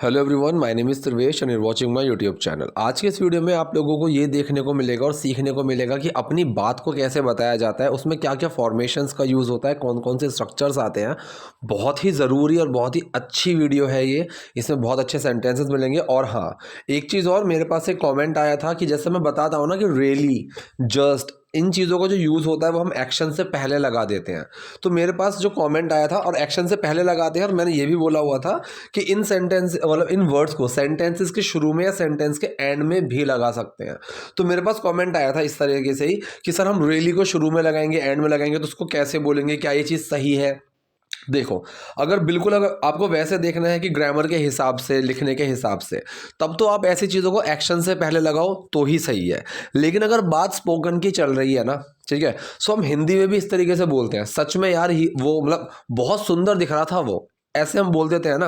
Hello everyone, my name is Sarvesh and you are watching my YouTube channel. आज के इस video में आप लोगों को ये देखने को मिलेगा और सीखने को मिलेगा कि अपनी बात को कैसे बताया जाता है, उसमें क्या क्या फॉर्मेशंस का यूज़ होता है, कौन कौन से स्ट्रक्चर्स आते हैं। बहुत ही ज़रूरी और बहुत ही अच्छी वीडियो है ये। इसमें बहुत अच्छे सेंटेंसेस मिलेंगे। और हाँ, एक चीज़ और, मेरे पास एक कॉमेंट आया था कि जैसे मैं बताता हूँ ना कि रियली, जस्ट, इन चीज़ों का जो यूज़ होता है वो हम एक्शन से पहले लगा देते हैं। तो मेरे पास जो कमेंट आया था और एक्शन से पहले लगाते हैं, और मैंने ये भी बोला हुआ था कि इन सेंटेंस मतलब इन वर्ड्स को सेंटेंसेस के शुरू में या सेंटेंस के एंड में भी लगा सकते हैं। तो मेरे पास कमेंट आया था इस तरीके से ही कि सर हम रियली को शुरू में लगाएंगे, एंड में लगाएंगे, तो उसको कैसे बोलेंगे, क्या ये चीज़ सही है। देखो, अगर आपको वैसे देखना है कि ग्रामर के हिसाब से, लिखने के हिसाब से, तब तो आप ऐसी चीज़ों को एक्शन से पहले लगाओ तो ही सही है। लेकिन अगर बात स्पोकन की चल रही है ना, ठीक है, सो हम हिंदी में भी इस तरीके से बोलते हैं, सच में यार वो मतलब बहुत सुंदर दिख रहा था वो, ऐसे हम बोल देते हैं ना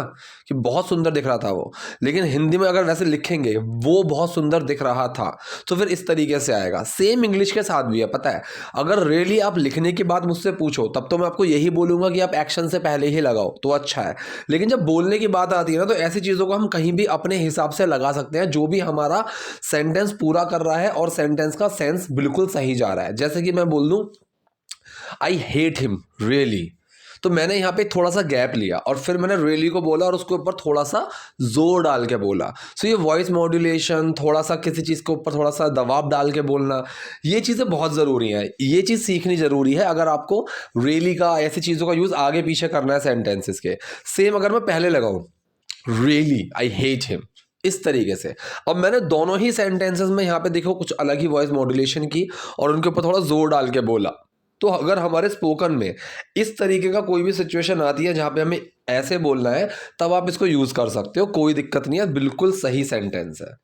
कि बहुत सुंदर दिख रहा था वो। लेकिन हिंदी में अगर वैसे लिखेंगे वो बहुत सुंदर दिख रहा था, तो फिर इस तरीके से आएगा। सेम इंग्लिश के साथ भी है, पता है। अगर रियली आप लिखने की बात मुझसे पूछो तब तो मैं आपको यही बोलूंगा कि आप एक्शन से पहले ही लगाओ तो अच्छा है। लेकिन जब बोलने की बात आती है ना, तो ऐसी चीज़ों को हम कहीं भी अपने हिसाब से लगा सकते हैं, जो भी हमारा सेंटेंस पूरा कर रहा है और सेंटेंस का सेंस बिल्कुल सही जा रहा है। जैसे कि मैं बोल दूं, आई हेट हिम रियली, तो मैंने यहाँ पे थोड़ा सा गैप लिया और फिर मैंने रियली को बोला और उसके ऊपर थोड़ा सा जोर डाल के बोला। सो ये वॉइस मॉड्यूलेशन, थोड़ा सा किसी चीज़ के ऊपर थोड़ा सा दबाव डाल के बोलना, ये चीज़ें बहुत ज़रूरी हैं। ये चीज़ सीखनी ज़रूरी है अगर आपको रियली का, ऐसी चीज़ों का यूज़ आगे पीछे करना है सेंटेंसेस के। सेम अगर मैं पहले लगाऊं, रियली आई हेट हिम, इस तरीके से। अब मैंने दोनों ही सेंटेंसेस में यहाँ पे देखो कुछ अलग ही वॉइस मॉड्यूलेशन की और उनके ऊपर थोड़ा जोर डाल के बोला। तो अगर हमारे स्पोकन में इस तरीके का कोई भी सिचुएशन आती है जहाँ पे हमें ऐसे बोलना है, तब आप इसको यूज़ कर सकते हो, कोई दिक्कत नहीं है, बिल्कुल सही सेंटेंस है।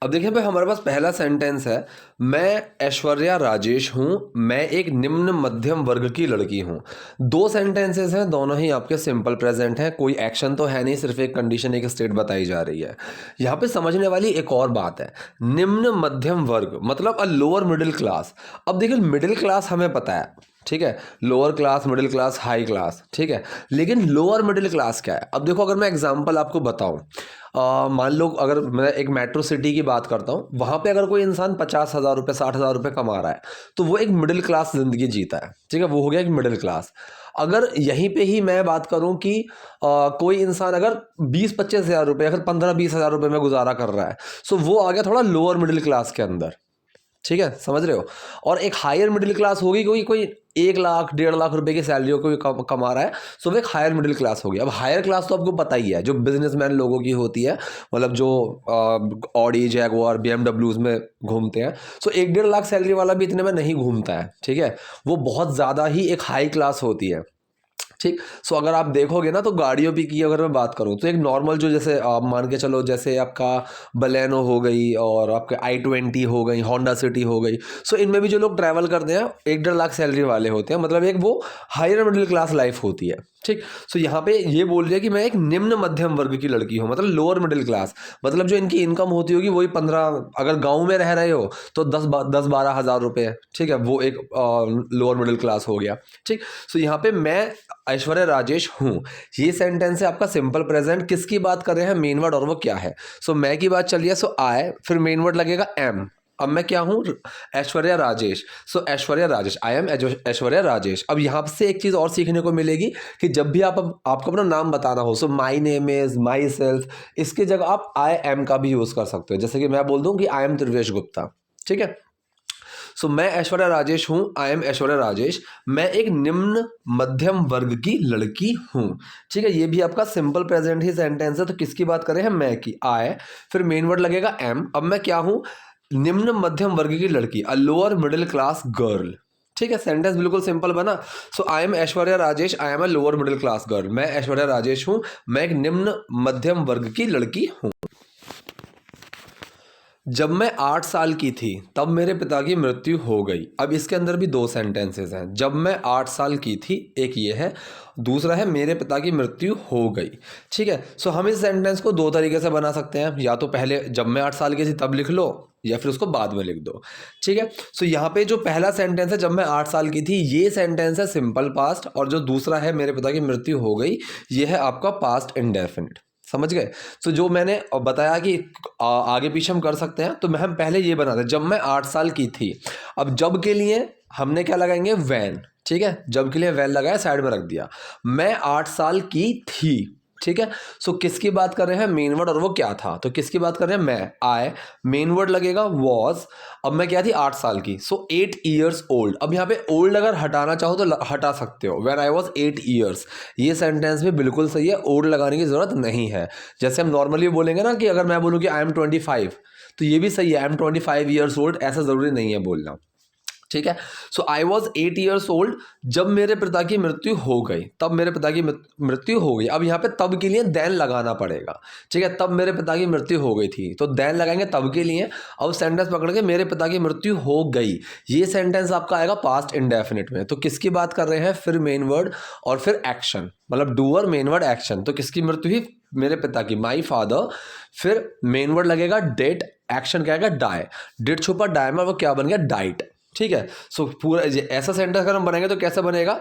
अब देखिए भाई, हमारे पास पहला सेंटेंस है, मैं ऐश्वर्या राजेश हूँ, मैं एक निम्न मध्यम वर्ग की लड़की हूँ। दो सेंटेंसेस हैं, दोनों ही आपके सिंपल प्रेजेंट हैं, कोई एक्शन तो है नहीं, सिर्फ एक कंडीशन, एक स्टेट बताई जा रही है। यहाँ पे समझने वाली एक और बात है, निम्न मध्यम वर्ग मतलब अ लोअर मिडिल क्लास। अब देखिए, मिडिल क्लास हमें पता है, ठीक है, lower class, middle class, high class, ठीक है। लेकिन लोअर मिडिल क्लास क्या है? अब देखो, अगर मैं एग्जांपल आपको बताऊं, मान लो अगर मैं एक मेट्रो सिटी की बात करता हूँ, वहाँ पे अगर कोई इंसान 50,000 रुपये, 60,000 रुपये कमा रहा है, तो वो एक मिडिल क्लास ज़िंदगी जीता है, ठीक है, वो हो गया एक मिडिल क्लास। अगर यहीं पे ही मैं बात करूं कि कोई इंसान अगर 20-25 हज़ार रुपये, अगर 15-20 हज़ार रुपये में गुजारा कर रहा है, सो वो आ गया थोड़ा लोअर मिडिल क्लास के अंदर, ठीक है, समझ रहे हो। और एक हायर मिडिल क्लास होगी, कोई कोई 1 लाख 1.5 लाख रुपए की सैलरी कोई कमा रहा है, सो वो एक हायर मिडिल क्लास हो गया। अब हायर क्लास तो आपको पता ही है, जो बिजनेसमैन लोगों की होती है, मतलब जो ऑडी, जैगुआर, बीएमडब्ल्यूज में घूमते हैं। सो 1-1.5 लाख सैलरी वाला भी इतने में नहीं घूमता है, ठीक है, वो बहुत ज़्यादा ही एक हाई क्लास होती है, ठीक। सो अगर आप देखोगे ना, तो गाड़ियों की अगर मैं बात करूँ, तो एक नॉर्मल जो, जैसे आप मान के चलो, जैसे आपका बलेनो हो गई और आपके i20 हो गई, होंडा सिटी हो गई, सो इनमें भी जो लोग ट्रैवल करते हैं 1-1.5 लाख सैलरी वाले होते हैं, मतलब एक वो हायर मिडिल क्लास लाइफ होती है, ठीक। सो यहाँ पे ये बोल रही है कि मैं एक निम्न मध्यम वर्ग की लड़की हूँ, मतलब लोअर मिडिल क्लास, मतलब जो इनकी इनकम होती होगी वही 15, अगर गाँव में रह रहे हो तो 10-12 हज़ार रुपये, ठीक है, वो एक लोअर मिडिल क्लास हो गया, ठीक। सो यहाँ पे मैं ऐश्वर्या राजेश हूँ, ये सेंटेंस है आपका सिंपल प्रेजेंट। किसकी बात कर रहे हैं? मेन वर्ड, और वो क्या है? सो मैं की बात चलिए, सो आई, फिर मेन वर्ड लगेगा एम। अब मैं क्या हूँ? ऐश्वर्या राजेश। सो ऐश्वर्या राजेश, आई एम ऐश्वर्या राजेश। अब यहाँ से एक चीज़ और सीखने को मिलेगी कि जब भी आपको अपना नाम बताना हो, so my name is, myself, इसकी जगह आप आई एम का भी यूज़ कर सकते हो। जैसे कि मैं बोल दूँ कि आई एम त्रिवेश गुप्ता, ठीक है। सो मैं ऐश्वर्या राजेश हूँ, आई एम ऐश्वर्या राजेश, मैं एक निम्न मध्यम वर्ग की लड़की हूँ, ठीक है। ये भी आपका सिंपल प्रेजेंट ही सेंटेंस है, तो किसकी बात करें हैं? मैं की, आई, फिर मेन वर्ड लगेगा एम। अब मैं क्या हूँ? निम्न मध्यम वर्ग की लड़की, a lower middle class girl, ठीक है। सेंटेंस बिल्कुल सिंपल बना। So I am Aishwarya Rajesh, I am a lower middle class girl, मैं ऐश्वर्या राजेश हूँ, मैं एक निम्न मध्यम वर्ग की लड़की हूँ। जब मैं 8 साल की थी तब मेरे पिता की मृत्यु हो गई। अब इसके अंदर भी दो सेंटेंसेस हैं, जब मैं 8 साल की थी, एक ये है, दूसरा है मेरे पिता की मृत्यु हो गई, ठीक है। सो हम इस सेंटेंस को दो तरीके से बना सकते हैं, या तो पहले जब मैं 8 साल की थी तब लिख लो, या फिर उसको बाद में लिख दो, ठीक है। सो यहाँ पे जो पहला सेंटेंस है, जब मैं 8 साल की थी, ये सेंटेंस है सिंपल पास्ट, और जो दूसरा है मेरे पिता की मृत्यु हो गई, ये है आपका पास्ट इंडेफिनिट, समझ गए। तो जो मैंने बताया कि आगे पीछे हम कर सकते हैं, तो हम पहले ये बनाते हैं, जब मैं 8 साल की थी। अब जब के लिए हमने क्या लगाएंगे, वैन। ठीक है, जब के लिए वैन लगाया, साइड में रख दिया। मैं 8 साल की थी। ठीक है, सो किसकी बात कर रहे हैं, मेन वर्ड, और वो क्या था, तो किसकी बात कर रहे हैं, मैं, आई। मेन वर्ड लगेगा वॉज। अब मैं क्या थी, 8 साल की, सो 8 ईयर्स ओल्ड। अब यहाँ पे ओल्ड अगर हटाना चाहो तो हटा सकते हो, व्हेन आई वॉज 8 ईयर्स। ये सेंटेंस भी बिल्कुल सही है, ओल्ड लगाने की जरूरत नहीं है। जैसे हम नॉर्मली बोलेंगे ना कि अगर मैं बोलूँ कि आई एम 25, तो ये भी सही है, आई एम 25 ईयर्स ओल्ड, ऐसा जरूरी नहीं है बोलना। ठीक है, सो आई वॉज 8 ईयर्स ओल्ड जब मेरे पिता की मृत्यु हो गई, तब मेरे पिता की मृत्यु हो गई। अब यहाँ पे तब के लिए देन लगाना पड़ेगा। ठीक है, तब मेरे पिता की मृत्यु हो गई थी, तो देन लगाएंगे तब के लिए। अब सेंटेंस पकड़ के मेरे पिता की मृत्यु हो गई, ये सेंटेंस आपका आएगा पास्ट इंडेफिनिट में। तो किसकी बात कर रहे हैं, फिर मेन वर्ड और फिर एक्शन, मतलब डूअर, मेन वर्ड, एक्शन। तो किसकी मृत्यु हुई, मेरे पिता की, माई फादर। फिर मेन वर्ड लगेगा डेट, एक्शन क्या आएगा, डाई। डेट छुपा डाई में, वो क्या बन गया, डाइट। ठीक है, सो पूरा ऐसा सेंटेंस अगर हम बनाएंगे तो कैसे बनेगा,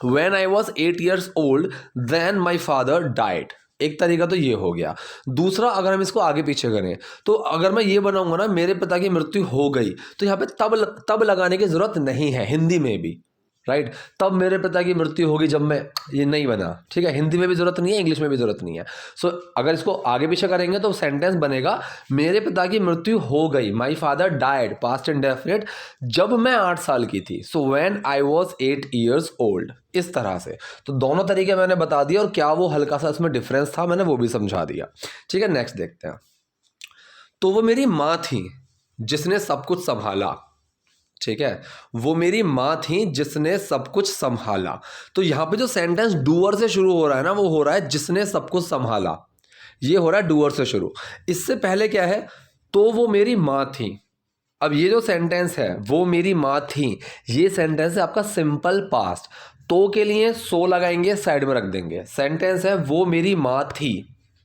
When I was 8 years old, then my father died। एक तरीका तो ये हो गया। दूसरा, अगर हम इसको आगे पीछे करें, तो अगर मैं ये बनाऊंगा ना, मेरे पिता की मृत्यु हो गई, तो यहाँ पे तब लगाने की जरूरत नहीं है, हिंदी में भी, राइट। तब मेरे पिता की मृत्यु होगी जब मैं, ये नहीं बना। ठीक है, हिंदी में भी जरूरत नहीं है, इंग्लिश में भी जरूरत नहीं है। सो अगर इसको आगे पीछे करेंगे तो सेंटेंस बनेगा, मेरे पिता की मृत्यु हो गई, my father died, past indefinite, जब मैं 8 साल की थी, so when I was 8 years old. इस तरह से तो दोनों तरीके मैंने बता दिए, और क्या वो हल्का सा इसमें डिफरेंस था, मैंने वो भी समझा दिया। ठीक है, नेक्स्ट देखते हैं। तो वो मेरी माँ थी जिसने सब कुछ संभाला। ठीक है, वो मेरी माँ थी जिसने सब कुछ संभाला। तो यहाँ पे जो सेंटेंस डूअर से शुरू हो रहा है ना, वो हो रहा है जिसने सब कुछ संभाला, ये हो रहा है डूअर से शुरू। इससे पहले क्या है, तो वो मेरी माँ थी। अब ये जो सेंटेंस है, वो मेरी माँ थी, ये सेंटेंस है आपका सिंपल पास्ट। तो के लिए सो लगाएंगे, साइड में रख देंगे। सेंटेंस है वो मेरी माँ थी।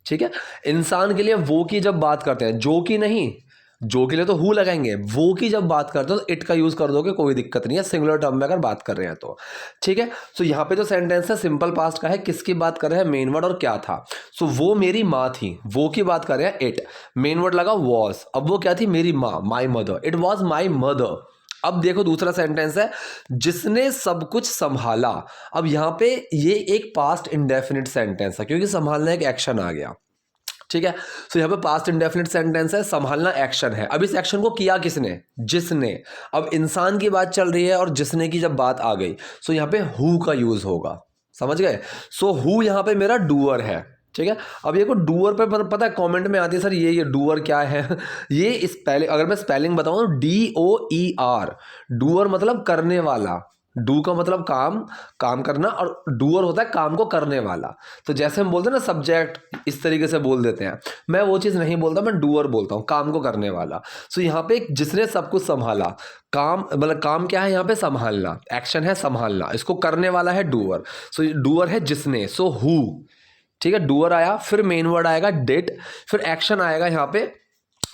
ठीक है, इंसान के लिए वो की जब बात करते हैं, जो की नहीं, जो के लिए तो हु लगाएंगे, वो की जब बात करते हो तो इट का यूज कर दोगे, कोई दिक्कत नहीं है, सिंगुलर टर्म में अगर बात कर रहे हैं तो। ठीक है, सो यहाँ पे जो सेंटेंस है सिंपल पास्ट का है, किसकी बात कर रहे हैं, मेन वर्ड और क्या था। सो वो मेरी माँ थी, वो की बात कर रहे हैं, इट। मेन वर्ड लगा वॉज, अब वो क्या थी, मेरी माँ, my mother, it was my mother. अब देखो दूसरा सेंटेंस है, जिसने सब कुछ संभाला। अब यहां पे ये एक पास्ट इंडेफिनिट सेंटेंस है, क्योंकि संभालना एक एक्शन आ गया। ठीक है, तो यहाँ पे पास्ट इंडेफिनिट सेंटेंस है, संभालना एक्शन है। अब इस एक्शन को किया किसने, जिसने। अब इंसान की बात चल रही है और जिसने की जब बात आ गई, सो यहाँ पे हु का यूज होगा। समझ गए, सो हु यहाँ पे मेरा डूअर है। ठीक है, अब ये को डूअर पे पता है कमेंट में आती है, सर ये डूअर क्या है ये स्पेलिंग, अगर मैं स्पेलिंग बताऊं, DOER। डूअर मतलब करने वाला, डू का मतलब काम, काम करना, और डूअर होता है काम को करने वाला। तो जैसे हम बोलते हैं ना सब्जेक्ट, इस तरीके से बोल देते हैं, मैं वो चीज़ नहीं बोलता, मैं डूअर बोलता हूँ, काम को करने वाला। सो यहाँ पे जिसने सब कुछ संभाला, काम मतलब काम क्या है यहाँ पे, संभालना, एक्शन है संभालना, इसको करने वाला है डूअर। सो डूअर है जिसने, सो हु। ठीक है, डूअर आया, फिर मेन वर्ड आएगा डिड, फिर एक्शन आएगा यहाँ पे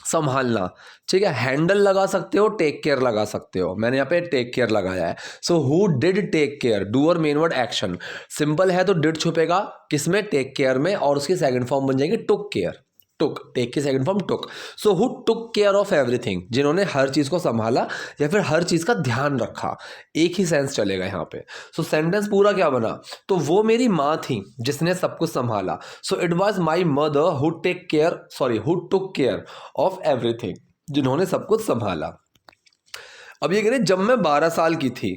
संभालना। ठीक है, हैंडल लगा सकते हो, टेक केयर लगा सकते हो, मैंने यहाँ पे टेक केयर लगाया है। So who did take care, doer, main word, action. Simple है तो डिड छुपेगा किसमें, टेक केयर में, और उसकी सेकंड फॉर्म बन जाएगी टुक केयर। टुक, टेक की second form took. So who took care of everything, जिन्होंने हर चीज को संभाला या फिर हर चीज का ध्यान रखा, एक ही सेंस चलेगा यहाँ पे। सो सेंटेंस पूरा क्या बना, तो वो मेरी माँ थी जिसने सब कुछ संभाला। So it was my mother who who took care of everything, जिन्होंने सब कुछ संभाला। अब ये कह रहे जब मैं 12 साल की थी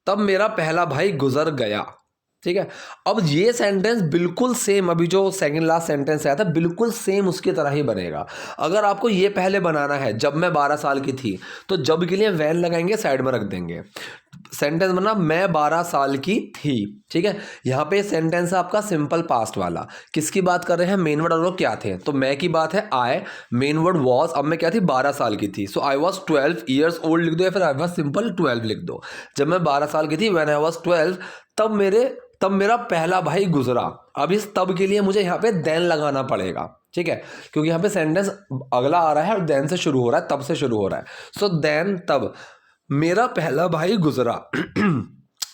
तब मेरा पहला भाई गुजर गया। ठीक है, अब ये सेंटेंस बिल्कुल सेम, अभी जो सेकंड लास्ट सेंटेंस आया था बिल्कुल सेम उसकी तरह ही बनेगा। अगर आपको ये पहले बनाना है, जब मैं 12 साल की थी, तो जब के लिए वैन लगाएंगे, साइड में रख देंगे। सेंटेंस बना मैं 12 साल की थी। ठीक है, यहाँ पे सेंटेंस है आपका सिंपल पास्ट वाला, किसकी बात कर रहे हैं, मेन वर्ड और वो क्या थे, तो मैं की बात है आई, मेन वर्ड वॉज, अब मैं क्या थी, 12 साल की थी। सो आई वॉज 12 ईयर्स ओल्ड लिख दो, या फिर आई वॉज सिंपल 12 लिख दो। जब मैं 12 साल की थी, व्हेन आई वॉज 12, तब मेरा पहला भाई गुजरा। अब इस तब के लिए मुझे यहाँ पे देन लगाना पड़ेगा। ठीक है, क्योंकि यहाँ पे सेंटेंस अगला आ रहा है और देन से शुरू हो रहा है, तब से शुरू हो रहा है। सो देन, तब मेरा पहला भाई गुजरा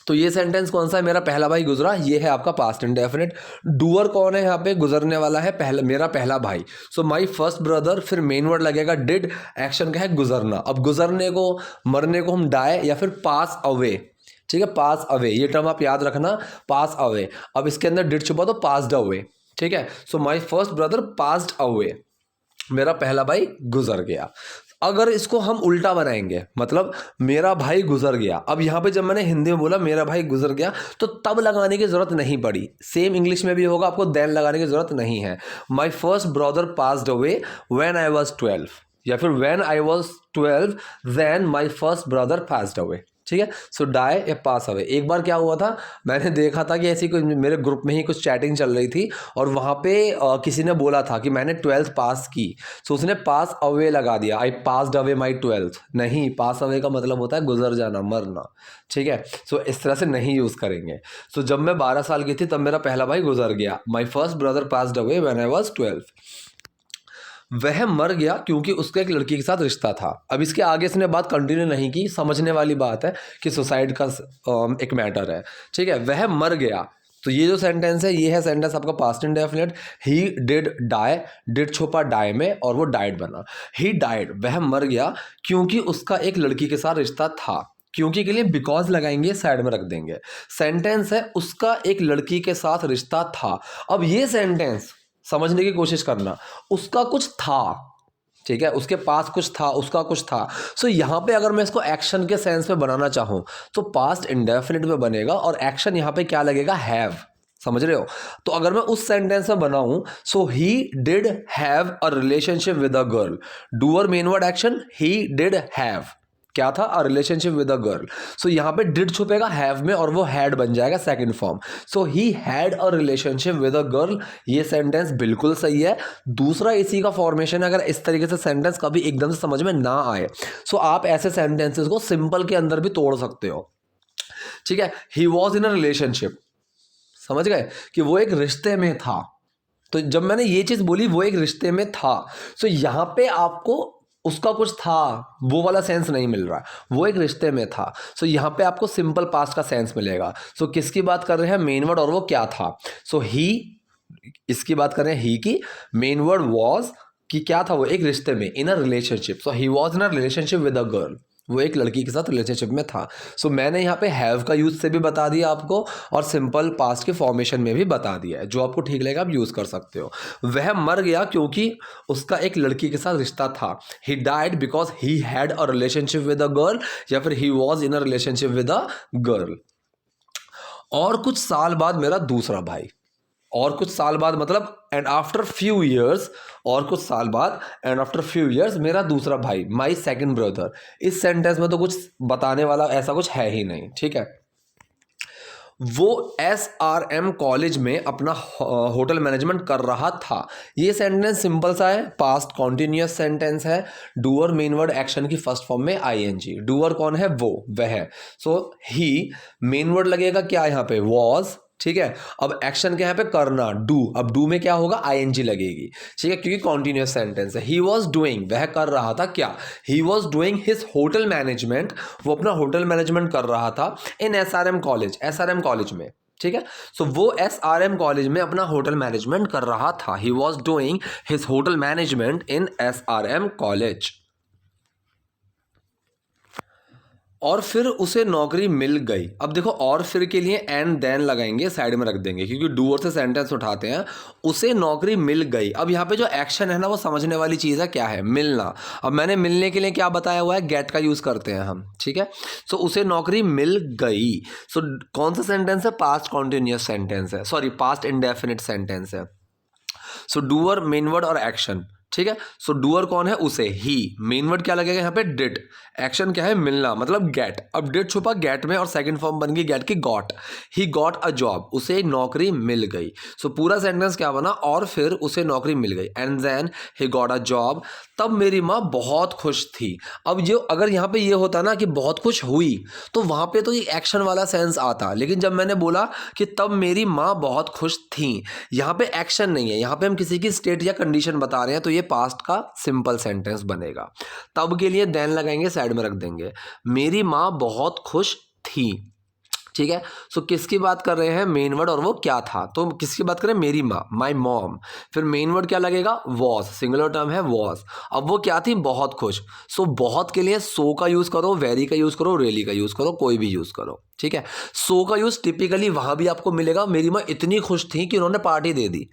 तो ये सेंटेंस कौन सा है, मेरा पहला भाई गुजरा, ये है आपका पास्ट इंडेफिनिट। डूअर कौन है यहाँ पे, गुजरने वाला है, मेरा पहला भाई। सो माई फर्स्ट ब्रदर, फिर मेन वर्ड लगेगा डिड, एक्शन क्या है गुजरना। अब गुजरने को, मरने को हम डाई या फिर पास अवे, ठीक है, पास अवे, ये टर्म आप याद रखना, पास अवे। अब इसके अंदर डिड छुपा तो पास्ड अवे, ठीक है। So my first brother passed away, मेरा पहला भाई गुजर गया। अगर इसको हम उल्टा बनाएंगे, मतलब मेरा भाई गुजर गया, अब यहाँ पे जब मैंने हिंदी में बोला मेरा भाई गुजर गया तो तब लगाने की जरूरत नहीं पड़ी। सेम इंग्लिश में भी होगा, आपको देन लगाने की जरूरत नहीं है। My first brother passed away when I was 12, या फिर when I was 12 then my first brother passed away, ठीक है। सो डाई या पास अवे। एक बार क्या हुआ था, मैंने देखा था कि ऐसी कोई मेरे ग्रुप में ही कुछ चैटिंग चल रही थी और वहाँ पे किसी ने बोला था कि मैंने 12th पास की, सो उसने पास अवे लगा दिया, I passed away my 12th। नहीं, पास अवे का मतलब होता है गुजर जाना, मरना, ठीक है। सो इस तरह से नहीं यूज़ करेंगे। सो जब मैं 12 साल की थी तब मेरा पहला भाई गुजर गया, माई first brother passed away when I was 12। वह मर गया क्योंकि उसका एक लड़की के साथ रिश्ता था। अब इसके आगे इसने बात कंटिन्यू नहीं की, समझने वाली बात है कि सुसाइड का एक मैटर है, ठीक है। वह मर गया, तो ये जो सेंटेंस है ये है सेंटेंस आपका past indefinite. He did die, did छुपा डाई में और वो डाइड बना। ही डाइड, वह मर गया क्योंकि उसका एक लड़की के साथ रिश्ता था। क्योंकि के लिए बिकॉज लगाएंगे, साइड में रख देंगे। सेंटेंस है उसका एक लड़की के साथ रिश्ता था। अब ये सेंटेंस समझने की कोशिश करना, उसका कुछ था, ठीक है, उसके पास कुछ था, उसका कुछ था। सो यहाँ पे अगर मैं इसको एक्शन के सेंस में बनाना चाहूँ तो पास्ट इंडेफिनिट में बनेगा और एक्शन यहाँ पे क्या लगेगा, हैव। समझ रहे हो? तो अगर मैं उस सेंटेंस में बनाऊं, so he did have a relationship with a girl, doer main word action, he did have क्या था, a relationship with a girl. So यहाँ पे डिड छुपेगा हैव में और वो हैड बन जाएगा second form. So he had a relationship with a girl, ये सेंटेंस बिल्कुल सही है। दूसरा इसी का फॉर्मेशन है, अगर इस तरीके से सेंटेंस कभी एकदम से समझ में ना आए, सो आप ऐसे सेंटेंसेस को सिंपल के अंदर भी तोड़ सकते हो, ठीक है। ही वॉज इन अ रिलेशनशिप, समझ गए कि वो एक रिश्ते में था। तो जब मैंने ये चीज बोली वो एक रिश्ते में था, सो यहाँ पे आपको उसका कुछ था वो वाला सेंस नहीं मिल रहा, वो एक रिश्ते में था। सो यहाँ पे आपको सिंपल पास्ट का सेंस मिलेगा। सो किसकी बात कर रहे हैं, मेन वर्ड और वो क्या था। सो ही, इसकी बात कर रहे हैं ही की, मेन वर्ड वॉज कि क्या था, वो एक रिश्ते में, in a relationship. So he was in a relationship with a girl, वो एक लड़की के साथ रिलेशनशिप में था। सो मैंने यहाँ पे हैव का यूज से भी बता दिया आपको और सिंपल पास्ट के फॉर्मेशन में भी बता दिया है, जो आपको ठीक लगेगा आप यूज कर सकते हो। वह मर गया क्योंकि उसका एक लड़की के साथ रिश्ता था। He died because he had a relationship with a girl, या फिर ही was in a relationship with a girl. और कुछ साल बाद मेरा दूसरा भाई, और कुछ साल बाद मतलब एंड आफ्टर फ्यू ईयर्स, और कुछ साल बाद एंड आफ्टर फ्यू ईयर्स मेरा दूसरा भाई, माई सेकंड ब्रदर। इस सेंटेंस में तो कुछ बताने वाला ऐसा कुछ है ही नहीं, ठीक है। वो SRM कॉलेज में अपना होटल मैनेजमेंट कर रहा था। ये सेंटेंस सिंपल सा है, पास्ट कॉन्टिन्यूअस सेंटेंस है। डूअर मेन वर्ड एक्शन की फर्स्ट फॉर्म में ING। डूअर कौन है, वो, वह। सो ही, मेन वर्ड लगेगा क्या यहाँ पे, वॉज, ठीक है। अब एक्शन क्या है पे, करना, डू। अब डू में क्या होगा, ING लगेगी, ठीक है, क्योंकि कॉन्टिन्यूअस सेंटेंस है। ही वॉज डूइंग, वह कर रहा था क्या, he was doing his hotel management, वो अपना होटल मैनेजमेंट कर रहा था इन SRM कॉलेज, SRM कॉलेज में, ठीक है। सो वो SRM कॉलेज में अपना होटल मैनेजमेंट कर रहा था। He was doing his hotel management in SRM college. और फिर उसे नौकरी मिल गई। अब देखो, और फिर के लिए एंड देन लगाएंगे, साइड में रख देंगे, क्योंकि डूअर से सेंटेंस उठाते हैं। उसे नौकरी मिल गई, अब यहाँ पे जो एक्शन है ना वो समझने वाली चीज़ है, क्या है, मिलना। अब मैंने मिलने के लिए क्या बताया हुआ है, गेट का यूज़ करते हैं हम, ठीक है। सो उसे नौकरी मिल गई। सो कौन सा सेंटेंस है, पास्ट कॉन्टिन्यूअस सेंटेंस है, सॉरी पास्ट इंडेफिनिट सेंटेंस है। सो डूअर मेन वर्ड और एक्शन, ठीक है। सो डूअर कौन है, उसे, ही, मेन वर्ड क्या लगेगा यहाँ पे, डिड, एक्शन क्या है, मिलना, मतलब गेट। अब डिड छुपा गेट में और सेकंड फॉर्म बन गई गेट की, got. He got a job, उसे नौकरी मिल गई। सो पूरा सेंटेंस क्या बना, और फिर उसे नौकरी मिल गई, and then he got a job. तब मेरी माँ बहुत खुश थी। अब जो अगर यहाँ पे ये होता ना कि बहुत खुश हुई, तो वहाँ पे तो ये एक्शन वाला सेंस आता, लेकिन जब मैंने बोला कि तब मेरी माँ बहुत खुश थी, यहाँ पे एक्शन नहीं है, यहाँ पे हम किसी की स्टेट या कंडीशन बता रहे हैं, तो ये पास्ट का सिंपल सेंटेंस बनेगा। तब के लिए देन लगाएंगे, साइड में रख देंगे। मेरी माँ बहुत खुश थी, ठीक है। सो किसकी बात कर रहे हैं, मेन वर्ड, और वो क्या था, तो किसकी बात करें, मेरी माँ, माई मॉम। फिर मेन वर्ड क्या लगेगा, वॉज, सिंगुलर टर्म है वॉज। अब वो क्या थी, बहुत खुश। सो बहुत के लिए सो का यूज करो, वेरी का यूज करो, रियली का यूज करो, कोई भी यूज करो, ठीक है। सो का यूज टिपिकली वहां भी आपको मिलेगा, मेरी माँ इतनी खुश थी कि उन्होंने पार्टी दे दी,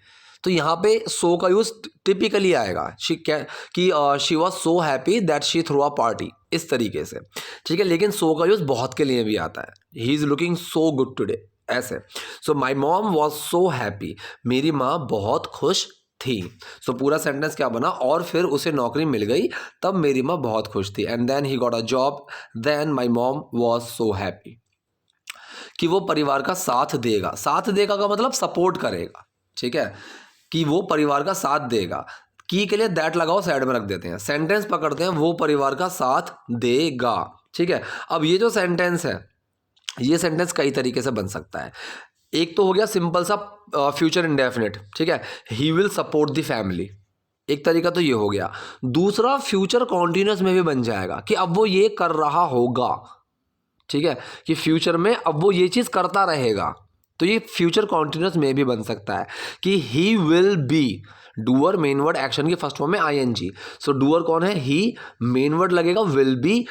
तो यहाँ पे सो का यूज टिपिकली आएगा, she was so happy that she through a party, इस तरीके से, ठीक है। लेकिन सो का यूज बहुत के लिए भी आता है, he is looking so good today, ऐसे। So my mom was so happy, मेरी माँ बहुत खुश थी। सो पूरा सेंटेंस क्या बना, और फिर उसे नौकरी मिल गई, तब मेरी माँ बहुत खुश थी, and then he got a job, then my mom was so happy. कि वो परिवार का साथ देगा, साथ देगा का मतलब सपोर्ट करेगा, ठीक है, कि वो परिवार का साथ देगा। की के लिए दैट लगाओ, साइड में रख देते हैं, सेंटेंस पकड़ते हैं, वो परिवार का साथ देगा, ठीक है। अब ये जो सेंटेंस है, ये सेंटेंस कई तरीके से बन सकता है। एक तो हो गया सिंपल सा फ्यूचर इंडेफिनिट, ठीक है, he will support the family, एक तरीका तो ये हो गया। दूसरा फ्यूचर कॉन्टिन्यूस में भी बन जाएगा कि अब वो ये कर रहा होगा, ठीक है, कि फ्यूचर में अब वो ये चीज़ करता रहेगा, तो ये फ्यूचर कॉन्टिन्यूस में भी बन सकता है कि he will be, doer main word action के फर्स्ट फॉर्म में आईएनजी। सो डूअर कौन है, ही, मेन वर्ड लगेगा विल बी,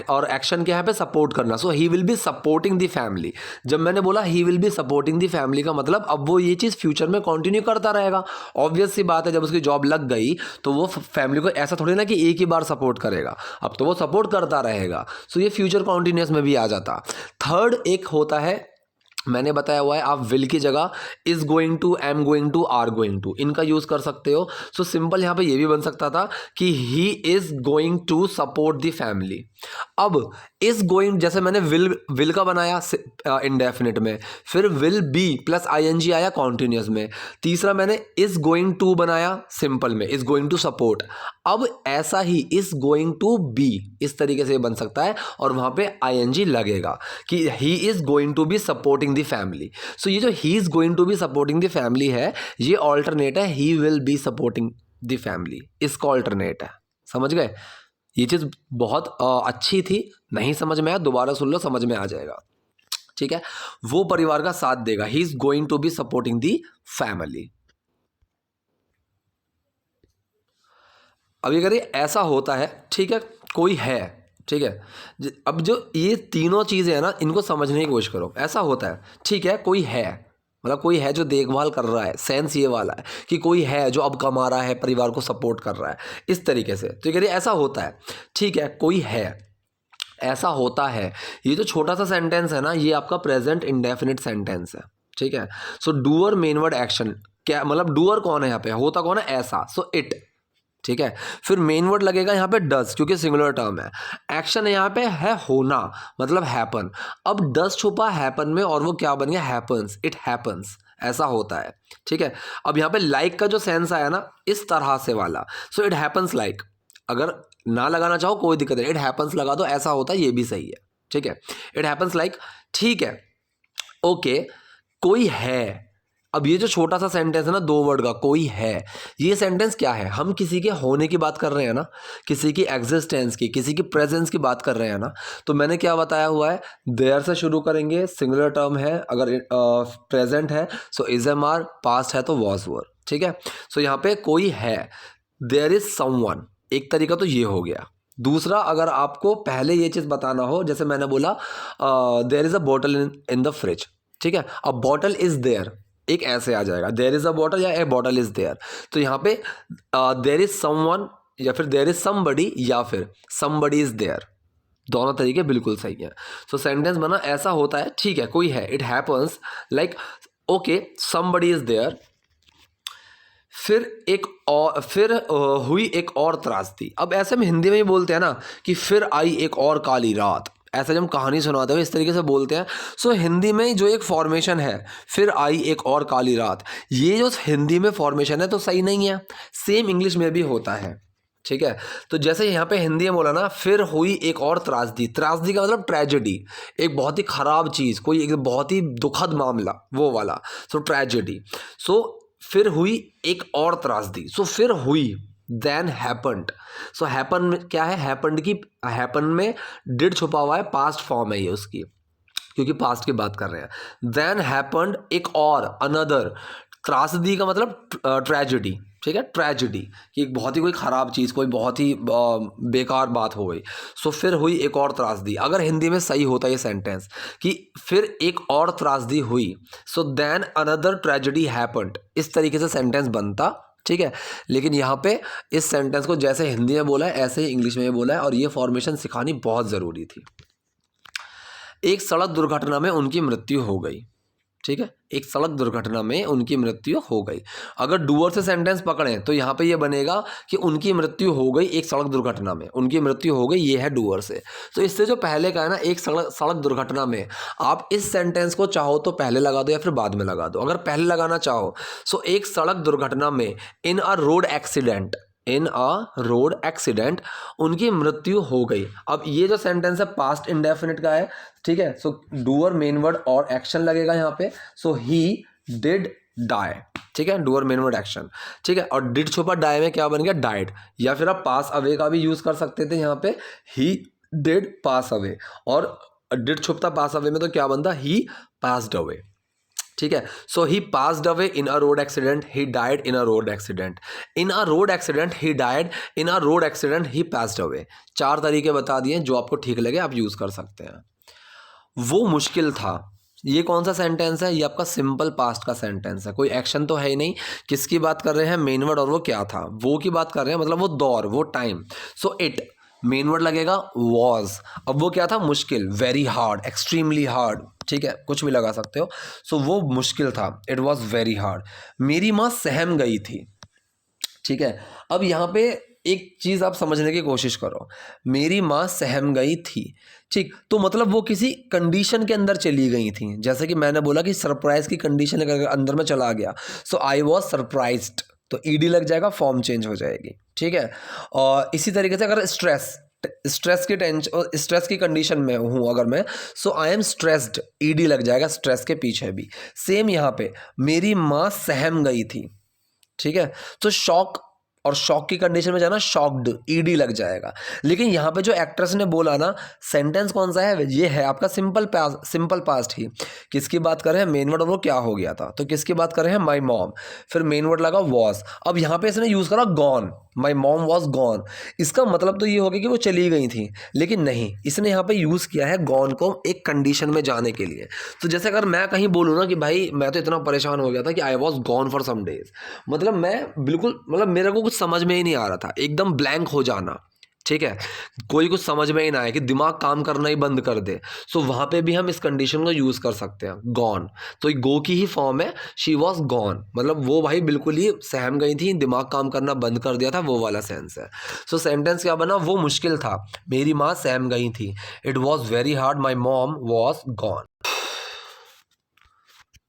और एक्शन क्या है पे सपोर्ट करना, so he will be supporting the family. जब मैंने बोला he will be supporting the family का मतलब अब वो ये चीज़ फ्यूचर में कंटिन्यू करता रहेगा। ऑब्वियस सी बात है, जब उसकी जॉब लग गई तो वो फैमिली को ऐसा थोड़ी ना कि एक ही बार सपोर्ट करेगा, अब तो वो सपोर्ट करता रहेगा। सो ये फ्यूचर कॉन्टिन्यूस में भी आ जाता। थर्ड एक होता है, मैंने बताया हुआ है, आप विल की जगह is going to, am going to, are going to, इनका यूज कर सकते हो। सो सिंपल यहाँ पे ये भी बन सकता था कि he is going to support the family. अब इज गोइंग, जैसे मैंने विल का बनाया इंडेफिनिट में, फिर विल बी प्लस आईएनजी आया कॉन्टिन्यूस में। तीसरा मैंने इज गोइंग टू बनाया सिंपल में, इज गोइंग टू सपोर्ट। अब ऐसा ही इज गोइंग टू बी, इस तरीके से बन सकता है, और वहां पे आईएनजी लगेगा कि he is going to be supporting the family. So ये जो he is going to be supporting the family है, ये ऑल्टरनेट है he will be supporting the family, इसका ऑल्टरनेट है। समझ गए, ये चीज़ बहुत अच्छी थी, नहीं समझ में आया दोबारा सुन लो, समझ में आ जाएगा, ठीक है। वो परिवार का साथ देगा, he is going to be supporting the family. अब अगर ये ऐसा होता है, ठीक है, कोई है, ठीक है, अब जो ये तीनों चीज़ें हैं ना, इनको समझने की कोशिश करो। ऐसा होता है, ठीक है, कोई है, मतलब कोई है जो देखभाल कर रहा है, सेंस ये वाला है कि कोई है जो अब कमा रहा है, परिवार को सपोर्ट कर रहा है, इस तरीके से। तो ये ऐसा होता है, ठीक है, कोई है, ऐसा होता है। ये जो छोटा सा सेंटेंस है ना, ये आपका प्रेजेंट इंडेफिनिट सेंटेंस है, ठीक है। सो डूअर मेन वर्ड एक्शन, क्या मतलब डूअर कौन है यहाँ पे, होता कौन है, ऐसा, सो इट, ठीक है। फिर मेन वर्ड लगेगा यहाँ पे डज, क्योंकि सिंगुलर टर्म है। एक्शन यहाँ पे है होना, मतलब हैपन। अब डज छुपा हैपन में, और वो क्या बन गया, हैपन्स, इट हैपन्स, ऐसा होता है, ठीक है। अब यहाँ पे लाइक का जो सेंस आया ना, इस तरह से वाला, सो इट हैपन्स लाइक, अगर ना लगाना चाहो कोई दिक्कत नहीं, इट हैपन्स लगा दो, ऐसा होता है, ये भी सही है, ठीक है, इट हैपन्स लाइक, ठीक है, ओके। कोई है, अब ये जो छोटा सा सेंटेंस है ना, दो वर्ड का, कोई है, ये सेंटेंस क्या है, हम किसी के होने की बात कर रहे हैं ना, किसी की एग्जिस्टेंस की, किसी की प्रेजेंस की बात कर रहे हैं ना। तो मैंने क्या बताया हुआ है, देयर से शुरू करेंगे, सिंगुलर टर्म है, अगर प्रेजेंट है so is am are, past है तो वॉज वर, ठीक है। सो यहाँ पे कोई है, देयर इज समवन, एक तरीका तो ये हो गया। दूसरा, अगर आपको पहले ये चीज़ बताना हो, जैसे मैंने बोला there is a bottle in the fridge, ठीक है, अब बॉटल इज देयर, एक ऐसे आ जाएगा, देयर इज अ बॉटल या ए बॉटल इज देयर। तो यहाँ पे देयर इज समवन, या फिर देयर इज समबडी, या फिर समबडी इज देयर, दोनों तरीके बिल्कुल सही है। सो सेंटेंस बना ऐसा होता है, ठीक है, कोई है, it happens like, okay, somebody is there. फिर हुई एक और त्रासदी। अब ऐसे में हिंदी में ही बोलते हैं ना कि फिर आई एक और काली रात, ऐसे जब हम कहानी सुनाते हैं इस तरीके से बोलते हैं। सो हिंदी में जो एक फॉर्मेशन है, फिर आई एक और काली रात, ये जो हिंदी में फॉर्मेशन है तो सही नहीं है, सेम इंग्लिश में भी होता है, ठीक है। तो जैसे यहाँ पे हिंदी में बोला ना, फिर हुई एक और त्रासदी, त्रासदी का मतलब ट्रेजेडी, एक बहुत ही खराब चीज़, कोई एक बहुत ही दुखद मामला, वो वाला, सो ट्रेजेडी। सो फिर हुई एक और त्रासदी, सो फिर हुई, देन हैपन्ड। सो हैपन क्या है, हैपन्ड की, हैपन में डिड छुपा हुआ है, पास्ट फॉर्म है ये उसकी, क्योंकि पास्ट की बात कर रहे हैं। देन हैपेंड एक और, अनदर, त्रासदी का मतलब ट्रेजेडी, ठीक है, ट्रेजेडी कि एक बहुत ही कोई ख़राब चीज़, कोई बहुत ही बेकार बात हो गई। सो फिर हुई एक और त्रासदी। अगर हिंदी में सही होता ये सेंटेंस कि फिर एक और त्रासदी हुई, so then another tragedy happened, इस तरीके से सेंटेंस बनता, ठीक है। लेकिन यहाँ पे इस सेंटेंस को जैसे हिंदी में बोला है ऐसे ही इंग्लिश में भी बोला है, और ये फॉर्मेशन सिखानी बहुत ज़रूरी थी। एक सड़क दुर्घटना में उनकी मृत्यु हो गई, ठीक है, एक सड़क दुर्घटना में उनकी मृत्यु हो गई। अगर डूअर से सेंटेंस पकड़ें तो यहाँ पे ये बनेगा कि उनकी मृत्यु हो गई एक सड़क दुर्घटना में, उनकी मृत्यु हो गई, ये है डूअर से। तो इससे जो पहले का है ना, एक सड़क दुर्घटना में, आप इस सेंटेंस को चाहो तो पहले लगा दो या फिर बाद में लगा दो। अगर पहले लगाना चाहो सो एक सड़क दुर्घटना में, in a road accident, in a road accident उनकी मृत्यु हो गई। अब ये जो सेंटेंस है पास्ट इंडेफिनिट का है, ठीक है। सो डूअर मेन वर्ड और एक्शन लगेगा यहाँ पे। सो ही डिड डाई, ठीक है, डूअर मेन वर्ड एक्शन, ठीक है। और डिड छुपा डाई में क्या बन गया, डाइड। या फिर आप पास अवे का भी यूज कर सकते थे यहाँ पे, ही डिड पास अवे, और डिड छुपता पास अवे में तो क्या बनता, ही पास्ड अवे, ठीक है। So he passed away in a road accident, he died in a road accident, in a road accident he died, in a road accident he passed away. 4 तरीके बता दिए, जो आपको ठीक लगे आप यूज कर सकते हैं। वो मुश्किल था, ये कौन सा सेंटेंस है, ये आपका सिंपल पास्ट का सेंटेंस है, कोई एक्शन तो है ही नहीं। किसकी बात कर रहे हैं, मेन वर्ड, और वो क्या था, वो की बात कर रहे हैं, मतलब वो दौर, वो time. So it, main word लगेगा वॉज, अब वो क्या था, मुश्किल, वेरी हार्ड, एक्सट्रीमली हार्ड, ठीक है, कुछ भी लगा सकते हो। सो वो मुश्किल था, इट वॉज वेरी हार्ड। मेरी माँ सहम गई थी, ठीक है। अब यहाँ पे एक चीज़ आप समझने की कोशिश करो, मेरी माँ सहम गई थी, ठीक, तो मतलब वो किसी कंडीशन के अंदर चली गई थी। जैसे कि मैंने बोला कि सरप्राइज की कंडीशन के अंदर में चला गया, सो आई वॉज सरप्राइज्ड, तो ईडी लग जाएगा, फॉर्म चेंज हो जाएगी, ठीक है। और इसी तरीके से अगर स्ट्रेस की कंडीशन में हूँ अगर मैं, सो आई एम स्ट्रेस्ड, ईडी लग जाएगा स्ट्रेस के पीछे भी। सेम यहाँ पे मेरी माँ सहम गई थी, ठीक है, तो शॉक, और शॉक की कंडीशन में जाना, शॉक्ड, ईडी लग जाएगा। लेकिन यहाँ पे जो एक्ट्रेस ने बोला ना, सेंटेंस कौन सा है, ये है आपका सिंपल पास्ट ही। किसकी बात कर रहे हैं, मेन वर्ड, और वो क्या हो गया था, तो किसकी बात कर रहे हैं, माई मॉम, फिर मेन वर्ड लगा वॉज। अब यहाँ पे इसने यूज़ करा gone, my mom was gone. इसका मतलब तो ये हो गया कि वो चली गई थी, लेकिन नहीं, इसने यहाँ पे यूज़ किया है गॉन को एक कंडीशन में जाने के लिए। तो जैसे अगर मैं कहीं बोलूँ ना कि भाई मैं तो इतना परेशान हो गया था कि I was gone for some days, मतलब मैं बिल्कुल, मतलब मेरे को कुछ समझ में ही नहीं आ रहा था, एकदम ब्लैंक हो जाना, ठीक है, कोई कुछ समझ में ही ना आए, कि दिमाग काम करना ही बंद कर दे। सो वहाँ पे भी हम इस कंडीशन को यूज़ कर सकते हैं, गॉन। तो गो की ही फॉर्म है, शी वॉज गॉन, मतलब वो भाई बिल्कुल ही सहम गई थी, दिमाग काम करना बंद कर दिया था, वो वाला सेंस है। सो सेंटेंस क्या बना, वो मुश्किल था, मेरी माँ सहम गई थी, it was very hard, my mom was gone.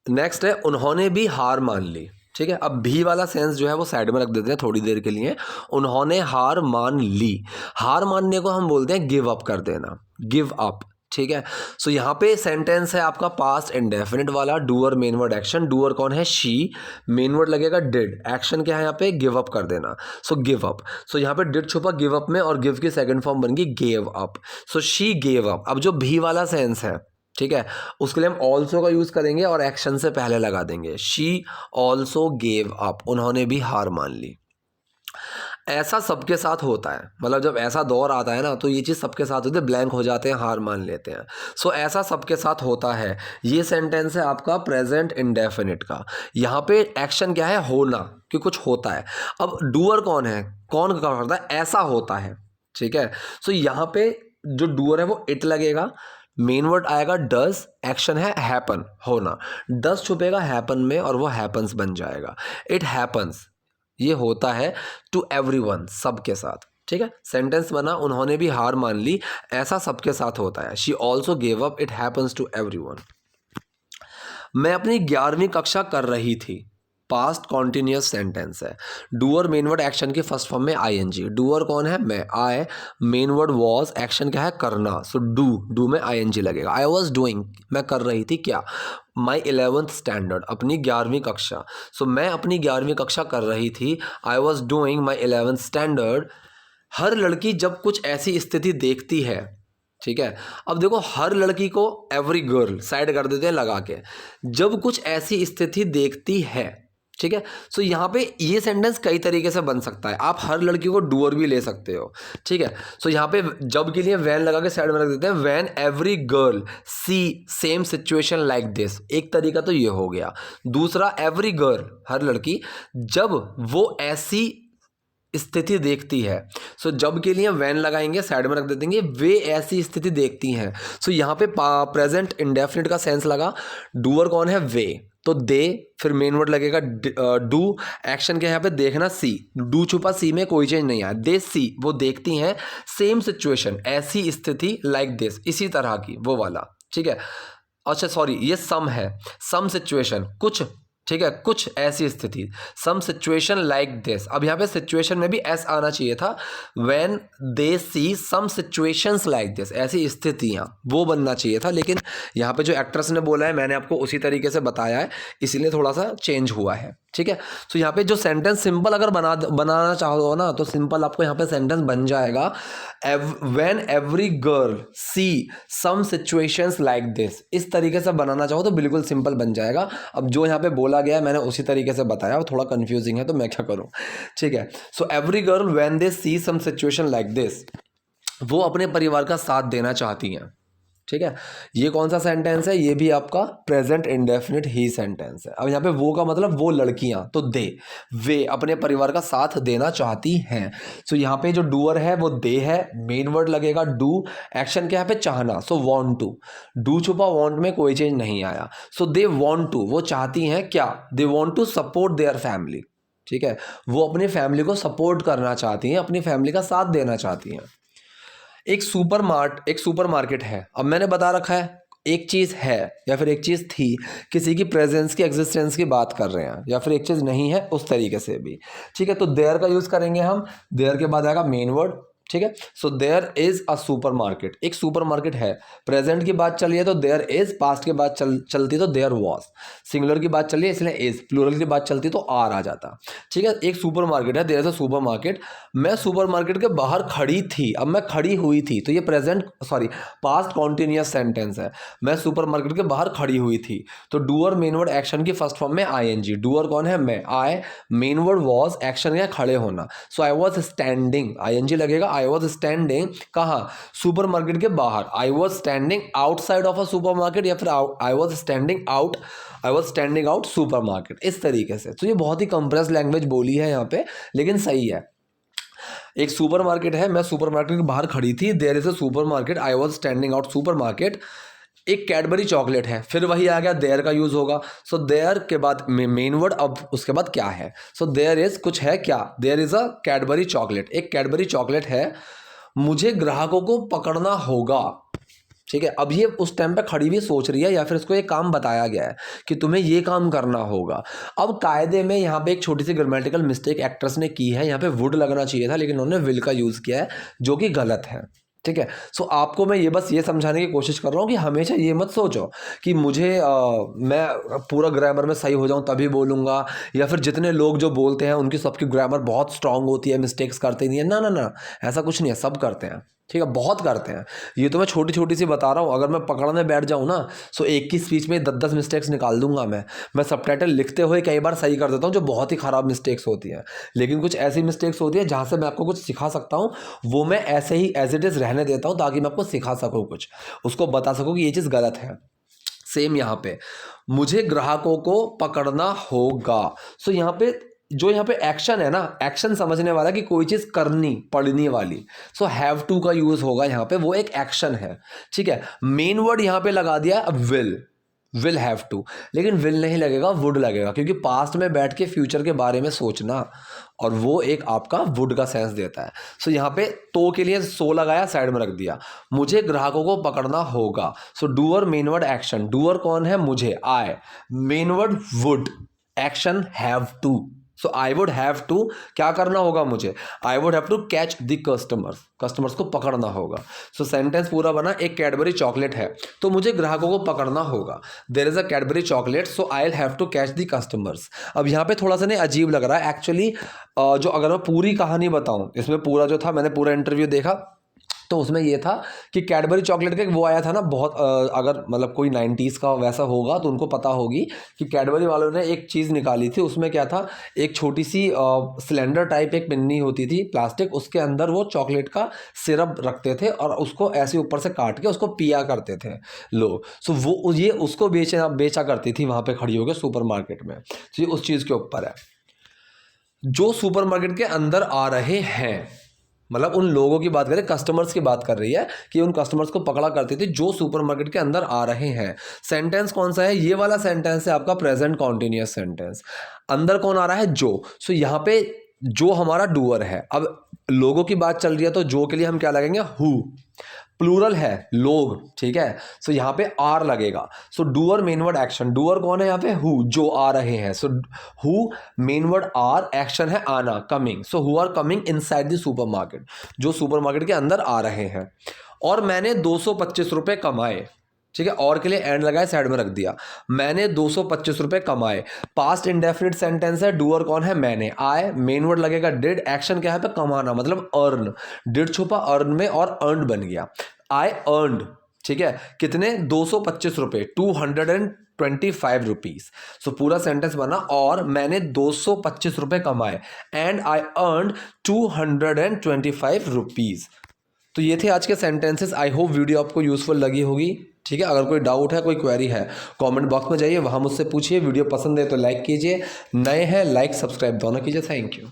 Next है उन्होंने भी हार मान ली, ठीक है। अब भी वाला सेंस जो है वो साइड में रख देते हैं थोड़ी देर के लिए। उन्होंने हार मान ली, हार मानने को हम बोलते हैं गिव अप कर देना, गिव अप, ठीक है। सो यहाँ पे सेंटेंस है आपका पास्ट इंडेफिनिट वाला, doer main word action, doer कौन है, शी, मेन वर्ड लगेगा डिड, एक्शन क्या है यहाँ पे, गिव अप कर देना, सो गिव अप। सो यहाँ पे डिड छुपा गिव अप में, और गिव की सेकंड फॉर्म बन गई gave up, so she gave up. अब जो भी वाला सेंस है, ठीक है, उसके लिए हम ऑल्सो का यूज़ करेंगे और एक्शन से पहले लगा देंगे, शी ऑल्सो गेव अप, उन्होंने भी हार मान ली। ऐसा सबके साथ होता है, मतलब जब ऐसा दौर आता है ना तो ये चीज़ सबके साथ होती है, ब्लैंक हो जाते हैं, हार मान लेते हैं। सो ऐसा सबके साथ होता है, ये सेंटेंस है आपका प्रेजेंट इंडेफिनिट का। यहाँ पे एक्शन क्या है, होना, कि कुछ होता है। अब डूअर कौन है, कौन करता है, ऐसा होता है, ठीक है। सो यहाँ पे जो डूअर है वो इट लगेगा, मेन वर्ड आएगा डज, एक्शन है हैपन, होना, डज छुपेगा हैपन में और वो हैपन्स बन जाएगा, इट हैपन्स, ये होता है टू एवरीवन, सबके साथ, ठीक है। सेंटेंस बना उन्होंने भी हार मान ली, ऐसा सबके साथ होता है, she also gave up, it happens to everyone. मैं अपनी 11वीं कक्षा कर रही थी, पास्ट कॉन्टिन्यूस सेंटेंस है, डूअर मेन वर्ड एक्शन की फर्स्ट फॉर्म में आईएनजी, डूअर कौन है, मैं, I, main word was, action क्या है, करना, सो डू में आईएनजी लगेगा, आई वॉज डूइंग, मैं कर रही थी क्या, माई 11th स्टैंडर्ड, अपनी 11वीं कक्षा, सो मैं अपनी 11वीं कक्षा कर रही थी, I was doing my 11th standard. हर लड़की जब कुछ ऐसी स्थिति देखती है, ठीक है। अब देखो हर लड़की को एवरी गर्ल साइड कर देते हैं लगा के, जब कुछ ऐसी स्थिति देखती है, ठीक है। सो यहाँ पे ये सेंटेंस कई तरीके से बन सकता है, आप हर लड़की को डूअर भी ले सकते हो, ठीक है। सो यहाँ पे जब के लिए वैन लगा के साइड में रख देते हैं, when every girl see same situation like this, एक तरीका तो ये हो गया। दूसरा एवरी गर्ल हर लड़की जब वो ऐसी स्थिति देखती है, सो जब के लिए वैन लगाएंगे साइड में रख दे देंगे, वे ऐसी स्थिति देखती हैं। सो यहाँ पे प्रेजेंट इंडेफिनिट का सेंस लगा, डूअर कौन है, वे, तो दे, फिर मेन वर्ड लगेगा डू, एक्शन क्या है यहाँ पे देखना, सी, डू छुपा सी में कोई चेंज नहीं आया, दे सी वो देखती हैं, सेम सिचुएशन ऐसी स्थिति, लाइक दिस इसी तरह की, वो वाला, ठीक है। अच्छा सॉरी ये सम है, सम सिचुएशन कुछ, ठीक है, कुछ ऐसी स्थिति, सम सिचुएशन लाइक दिस। अब यहाँ पे सिचुएशन में भी एस आना चाहिए था, when they see some situations like this, ऐसी स्थितियाँ, वो बनना चाहिए था, लेकिन यहाँ पे जो एक्ट्रेस ने बोला है मैंने आपको उसी तरीके से बताया है, इसीलिए थोड़ा सा चेंज हुआ है, ठीक है। तो यहाँ पे जो सेंटेंस सिंपल अगर बनाना चाहो ना, तो सिंपल आपको यहाँ पे सेंटेंस बन जाएगा, when every girl see some situations like this, इस तरीके से बनाना चाहो तो बिल्कुल सिंपल बन जाएगा। अब जो यहाँ पे बोला गया है मैंने उसी तरीके से बताया, वो थोड़ा कंफ्यूजिंग है तो मैं क्या करूँ, ठीक है। So every girl when they see some situation like this, वो अपने परिवार का साथ देना चाहती हैं, ठीक है। ये कौन सा सेंटेंस है, ये भी आपका प्रेजेंट इंडेफिनिट ही सेंटेंस है। अब यहाँ पे वो का मतलब वो लड़कियां, तो दे, वे अपने परिवार का साथ देना चाहती हैं। सो यहाँ पे जो डूअर है वो दे है, मेन वर्ड लगेगा डू, एक्शन क्या है पे चाहना, सो वांट टू, डू छुपा वांट में कोई चेंज नहीं आया, सो दे वांट टू वो चाहती हैं क्या, they want to support their family, ठीक है। वो अपनी फैमिली को सपोर्ट करना चाहती हैं, अपनी फैमिली का साथ देना चाहती हैं। एक सुपरमार्केट है, अब मैंने बता रखा है एक चीज़ है या फिर एक चीज़ थी, किसी की प्रेजेंस की एग्जिस्टेंस की बात कर रहे हैं, या फिर एक चीज़ नहीं है उस तरीके से भी, ठीक है। तो देयर का यूज़ करेंगे हम, देयर के बाद आएगा मेन वर्ड, ठीक है। So there is a supermarket, एक सुपरमार्केट है, प्रेजेंट की बात चल रही है तो देयर इज, पास्ट की बात चलती तो देयर वाज, सिंगुलर की बात चल रही है इसलिए इज, प्लूरल की बात चलती तो आर आ जाता, ठीक है। एक सुपरमार्केट है, देयर इज अ सुपरमार्केट, मैं सुपरमार्केट के बाहर खड़ी थी, अब मैं खड़ी हुई थी, तो ये पास्ट कॉन्टिन्यूअस सेंटेंस है, मैं सुपरमार्केट के बाहर खड़ी हुई थी, तो डूअर मेन वर्ड एक्शन की फर्स्ट फॉर्म में आईएनजी, डूअर कौन है मैं, I, main word was, action है खड़े होना, सो आई वाज स्टैंडिंग, आईएनजी लगेगा, आई वॉज स्टैंडिंग कहाँ, सुपरमार्केट के बाहर, आई was standing outside of a supermarket, या फिर आई वॉज स्टैंडिंग आउट सुपरमार्केट, इस तरीके से। तो ये बहुत ही कंप्रेस लैंग्वेज बोली है यहाँ पे, लेकिन सही है। एक सुपरमार्केट है, मैं सुपरमार्केट के बाहर खड़ी थी, there is a supermarket, I was standing out supermarket. एक कैडबरी चॉकलेट है, फिर वही आ गया देयर का यूज होगा, सो देयर के बाद मेन वर्ड, अब उसके बाद क्या है, सो देयर इज कुछ है क्या, there is a Cadbury chocolate, एक कैडबरी चॉकलेट है, मुझे ग्राहकों को पकड़ना होगा, ठीक है। अब ये उस टाइम पे खड़ी भी सोच रही है, या फिर इसको एक काम बताया गया है कि तुम्हें ये काम करना होगा। अब कायदे में यहाँ पे एक छोटी सी ग्रामेटिकल मिस्टेक एक्ट्रेस ने की है, यहाँ पे वुड लगना चाहिए था लेकिन उन्होंने विल का यूज़ किया है, जो कि गलत है, ठीक है। सो आपको मैं ये बस ये समझाने की कोशिश कर रहा हूँ कि हमेशा ये मत सोचो कि मैं पूरा ग्रामर में सही हो जाऊँ तभी बोलूँगा, या फिर जितने लोग जो बोलते हैं उनकी सबकी ग्रामर बहुत स्ट्रांग होती है, मिस्टेक्स करते नहीं है, ना ना ना, ऐसा कुछ नहीं है, सब करते हैं, ठीक है, बहुत करते हैं। ये तो मैं छोटी छोटी सी बता रहा हूँ, अगर मैं पकड़ने बैठ जाऊँ ना, सो एक की स्पीच में 10-10 मिस्टेक्स निकाल दूंगा मैं सबटाइटल लिखते हुए कई बार सही कर देता हूँ, जो बहुत ही ख़राब मिस्टेक्स होती हैं, लेकिन कुछ ऐसी मिस्टेक्स होती है जहाँ से मैं आपको कुछ सिखा सकता हूँ, वो मैं ऐसे ही एज इट इज़ रहने देता हूँ ताकि मैं आपको सिखा सकूँ, कुछ उसको बता सकूँ कि ये चीज़ गलत है। सेम यहाँ पे मुझे ग्राहकों को पकड़ना होगा, सो यहाँ पे जो यहाँ पे एक्शन है ना, एक्शन समझने वाला कि कोई चीज़ करनी पड़ने वाली, सो हैव टू का यूज़ होगा यहाँ पे, वो एक एक्शन है, ठीक है। मेन वर्ड यहाँ पे लगा दिया विल हैव टू, लेकिन विल नहीं लगेगा, वुड लगेगा, क्योंकि पास्ट में बैठ के फ्यूचर के बारे में सोचना, और वो एक आपका वुड का सेंस देता है। सो यहाँ पे तो के लिए सो लगाया, साइड में रख दिया, मुझे ग्राहकों को पकड़ना होगा, so doer main word action, doer कौन है, मुझे, I, main word would, action have to, so I would have to क्या करना होगा मुझे, I would have to catch the customers को पकड़ना होगा। सो सेंटेंस पूरा बना, एक कैडबरी चॉकलेट है तो मुझे ग्राहकों को पकड़ना होगा, there is a Cadbury chocolate so I will have to catch the customers. अब यहाँ पे थोड़ा सा नहीं अजीब लग रहा है एक्चुअली, जो अगर मैं पूरी कहानी बताऊँ, इसमें पूरा जो था, मैंने पूरा इंटरव्यू देखा, तो उसमें ये था कि कैडबरी चॉकलेट का वो आया था ना बहुत, अगर मतलब कोई 90s का वैसा होगा तो उनको पता होगी कि कैडबरी वालों ने एक चीज़ निकाली थी। उसमें क्या था, एक छोटी सी सिलेंडर टाइप एक पिन्नी होती थी प्लास्टिक, उसके अंदर वो चॉकलेट का सिरप रखते थे और उसको ऐसे ऊपर से काट के उसको पिया करते थे लोग। सो वो ये उसको बेचा करती थी वहाँ पे खड़ी होकर सुपरमार्केट में। तो ये उस चीज़ के ऊपर है जो सुपरमार्केट के अंदर आ रहे हैं, मतलब उन लोगों की बात करें, कस्टमर्स की बात कर रही है कि उन कस्टमर्स को पकड़ा करती थी जो सुपरमार्केट के अंदर आ रहे हैं। सेंटेंस कौन सा है, ये वाला सेंटेंस है आपका प्रेजेंट कॉन्टिन्यूअस सेंटेंस। अंदर कौन आ रहा है, जो। सो यहाँ पे जो हमारा डूअर है। अब लोगों की बात चल रही है तो जो के लिए हम क्या लगेंगे, हु। प्लूरल है लोग, ठीक है। सो यहाँ पे आर लगेगा। So doer main word action, doer कौन है यहाँ पे, हु, जो आ रहे हैं। So who main word are, action है आना, coming. So who are coming inside the supermarket, जो सुपरमार्केट के अंदर आ रहे हैं। और मैंने 225 रुपये कमाए, ठीक है। और के लिए एंड लगाए, साइड में रख दिया। मैंने 225 रुपये कमाए, पास्ट इंडेफिनिट सेंटेंस है, डूअर कौन है, मैंने। आए मेन वर्ड लगेगा डिड, एक्शन क्या है पे, कमाना, मतलब अर्न। डिड छुपा अर्न में और अर्न बन गया। आई अर्नड, ठीक है, कितने, 225 रुपये, 225 रुपीज। सो पूरा सेंटेंस बना, और मैंने 225 रुपये कमाए, एंड आई अर्नड 225 रुपीज। तो ये थे आज के सेंटेंसेस। आई होप वीडियो आपको यूजफुल लगी होगी, ठीक है। अगर कोई डाउट है, कोई क्वेरी है, कमेंट बॉक्स में जाइए, वहाँ मुझसे पूछिए। वीडियो पसंद है तो लाइक कीजिए, नए हैं लाइक सब्सक्राइब दोनों कीजिए। Thank you.